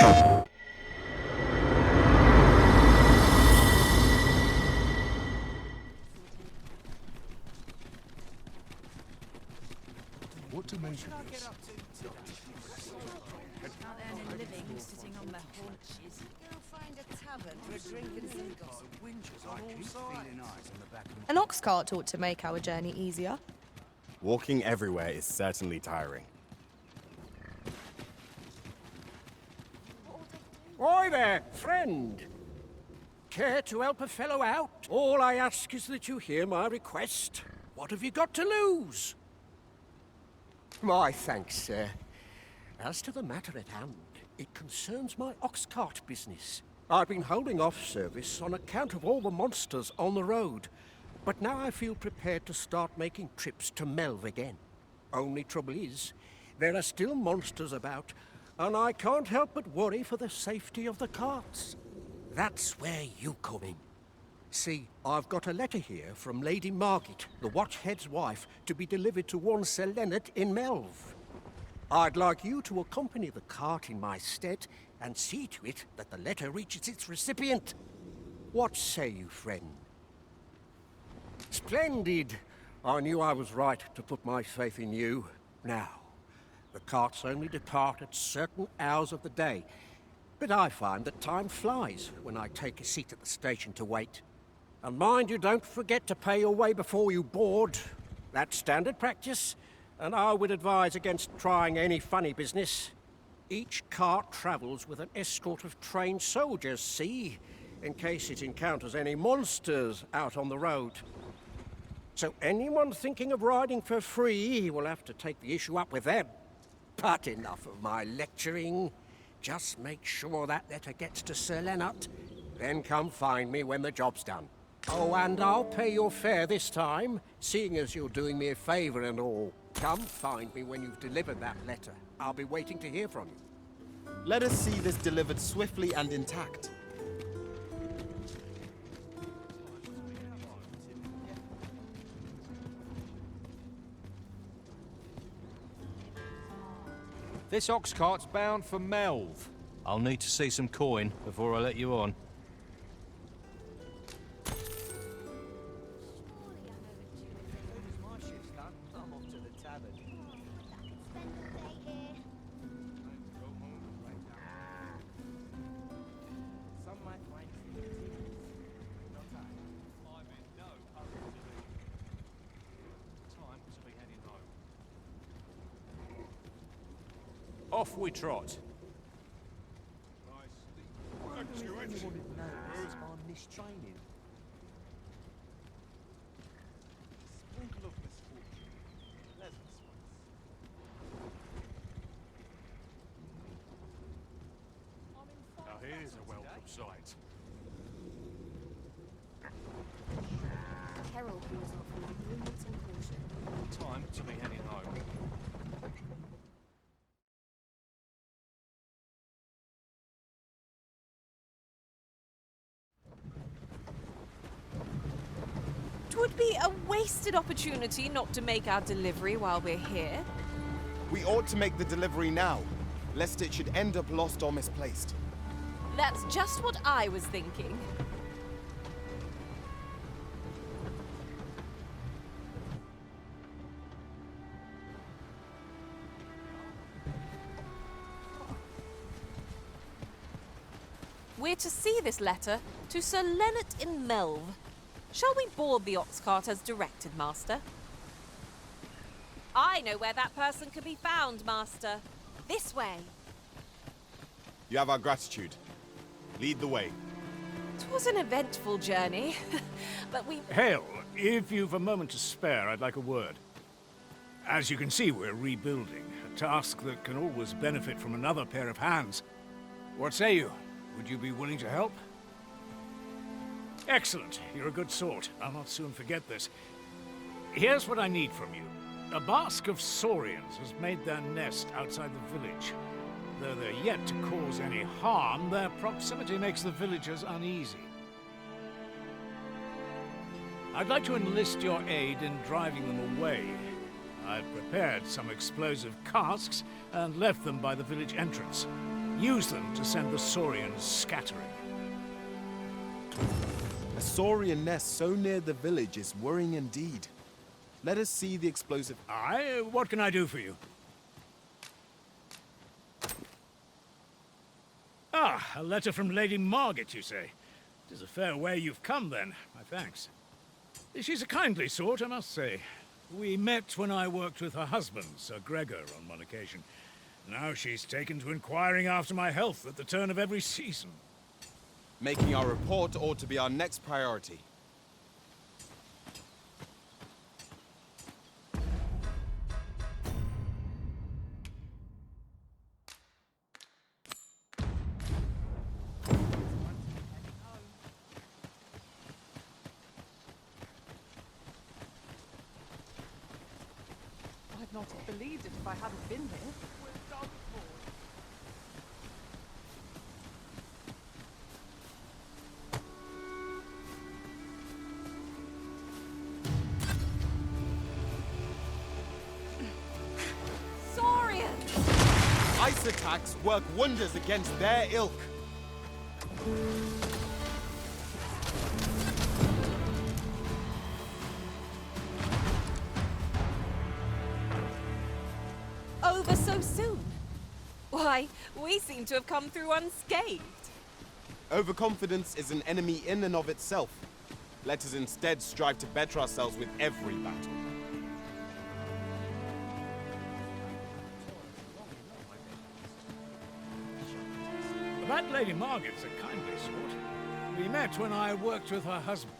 What to make of this? Out earning a living, sitting on their haunches. Go find a tavern for a drink and some gossip. An ox cart ought to make our journey easier. Walking everywhere is certainly tiring. Oi there, friend. Care to help a fellow out? All I ask is that you hear my request. What have you got to lose? My thanks, sir. As to the matter at hand, it concerns my ox cart business. I've been holding off service on account of all the monsters on the road, but now I feel prepared to start making trips to Melv again. Only trouble is, there are still monsters about, and I can't help but worry for the safety of the carts. That's where you come in. See, I've got a letter here from Lady Margit, the Watchhead's wife, to be delivered to one Sir Leonard in Melv. I'd like you to accompany the cart in my stead and see to it that the letter reaches its recipient. What say you, friend? Splendid! I knew I was right to put my faith in you. Now, the carts only depart at certain hours of the day, but I find that time flies when I take a seat at the station to wait. And mind you don't forget to pay your way before you board. That's standard practice, and I would advise against trying any funny business. Each cart travels with an escort of trained soldiers, see, in case it encounters any monsters out on the road. So anyone thinking of riding for free will have to take the issue up with them. But enough of my lecturing. Just make sure that letter gets to Sir Leonard, then come find me when the job's done. Oh, and I'll pay your fare this time, seeing as you're doing me a favour and all. Come find me when you've delivered that letter. I'll be waiting to hear from you. Let us see this delivered swiftly and intact. This ox cart's bound for Melv. I'll need to see some coin before I let you on. Off we trot. Now here's a welcome sight. Herald who is offering prudence and caution. Time to be heading home. It would be a wasted opportunity not to make our delivery while we're here. We ought to make the delivery now, lest it should end up lost or misplaced. That's just what I was thinking. We're to see this letter to Sir Leonard in Melv. Shall we board the ox cart as directed, Master? I know where that person can be found, Master. This way. You have our gratitude. Lead the way. It was an eventful journey, but we... Hale, if you've a moment to spare, I'd like a word. As you can see, we're rebuilding, a task that can always benefit from another pair of hands. What say you? Would you be willing to help? Excellent. You're a good sort. I'll not soon forget this. Here's what I need from you. A bask of saurians has made their nest outside the village. Though they're yet to cause any harm, their proximity makes the villagers uneasy. I'd like to enlist your aid in driving them away. I've prepared some explosive casks and left them by the village entrance. Use them to send the Saurians scattering. A Saurian nest so near the village is worrying indeed. Let us see the explosive. Aye, what can I do for you? Ah, a letter from Lady Margaret, you say? It is a fair way you've come, then. My thanks. She's a kindly sort, I must say. We met when I worked with her husband, Sir Gregor, on one occasion. Now she's taken to inquiring after my health at the turn of every season. Making our report ought to be our next priority. I'd not have believed it if I hadn't been here. Saurians! Ice attacks work wonders against their ilk. Over so soon? Why, we seem to have come through unscathed. Overconfidence is an enemy in and of itself. Let us instead strive to better ourselves with every battle. That Lady Margaret's a kindly sort. We met when I worked with her husband.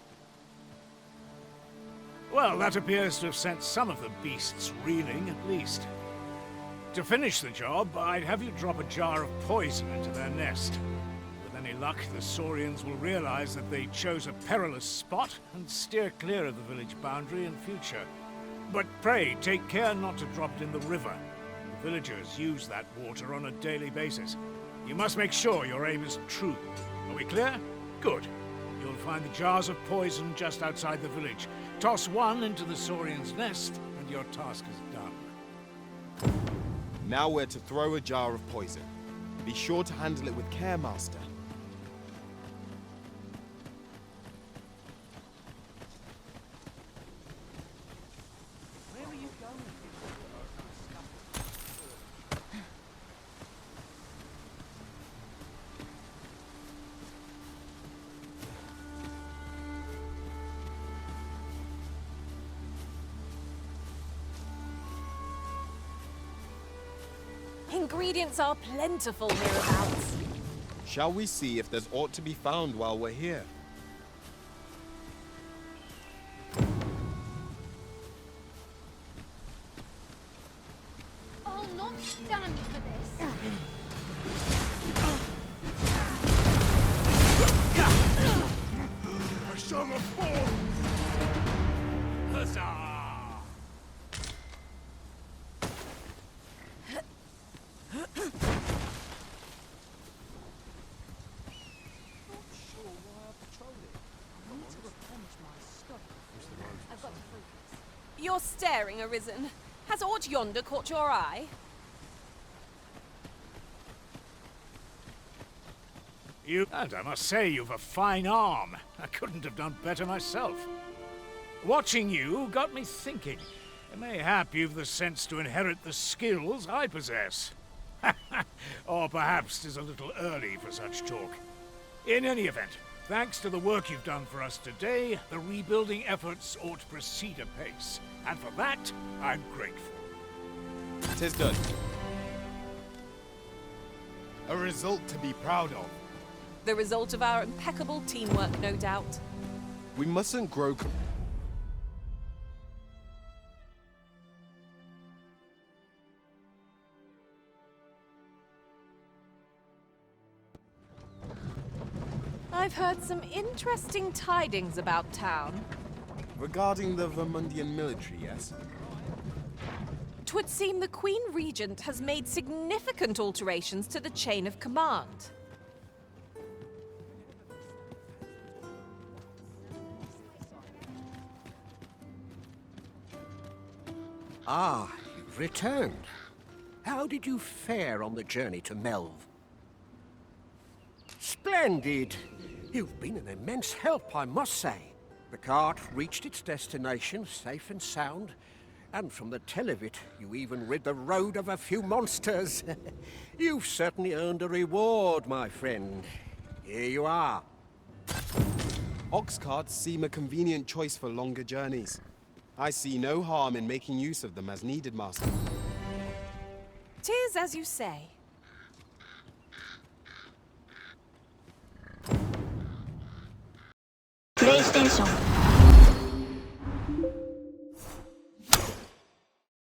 Well, that appears to have sent some of the beasts reeling, at least. To finish the job, I'd have you drop a jar of poison into their nest. With any luck, the Saurians will realize that they chose a perilous spot and steer clear of the village boundary in future. But pray, take care not to drop it in the river. The villagers use that water on a daily basis. You must make sure your aim is true. Are we clear? Good. You'll find the jars of poison just outside the village. Toss one into the Saurian's nest, and your task is done. Now we're to throw a jar of poison. Be sure to handle it with care, Master. Where are you going? Ingredients are plentiful hereabouts. Shall we see if there's aught to be found while we're here? I'll not stand for this. I shall not fall! Huzzah! I've got to focus. You're staring, Arisen. Has aught yonder caught your eye? And I must say, you've a fine arm. I couldn't have done better myself. Watching you got me thinking. Mayhap you've the sense to inherit the skills I possess. Or perhaps 'tis a little early for such talk. In any event, thanks to the work you've done for us today, the rebuilding efforts ought to proceed apace. And for that, I'm grateful. 'Tis done. A result to be proud of. The result of our impeccable teamwork, no doubt. We mustn't grow... I've heard some interesting tidings about town. Regarding the Vermundian military, yes? 'Twould seem the Queen Regent has made significant alterations to the chain of command. Ah, you've returned. How did you fare on the journey to Melv? Splendid! You've been an immense help, I must say. The cart reached its destination safe and sound, and from the tell of it, you even rid the road of a few monsters. You've certainly earned a reward, my friend. Here you are. Ox carts seem a convenient choice for longer journeys. I see no harm in making use of them as needed, Master. 'Tis as you say. PlayStation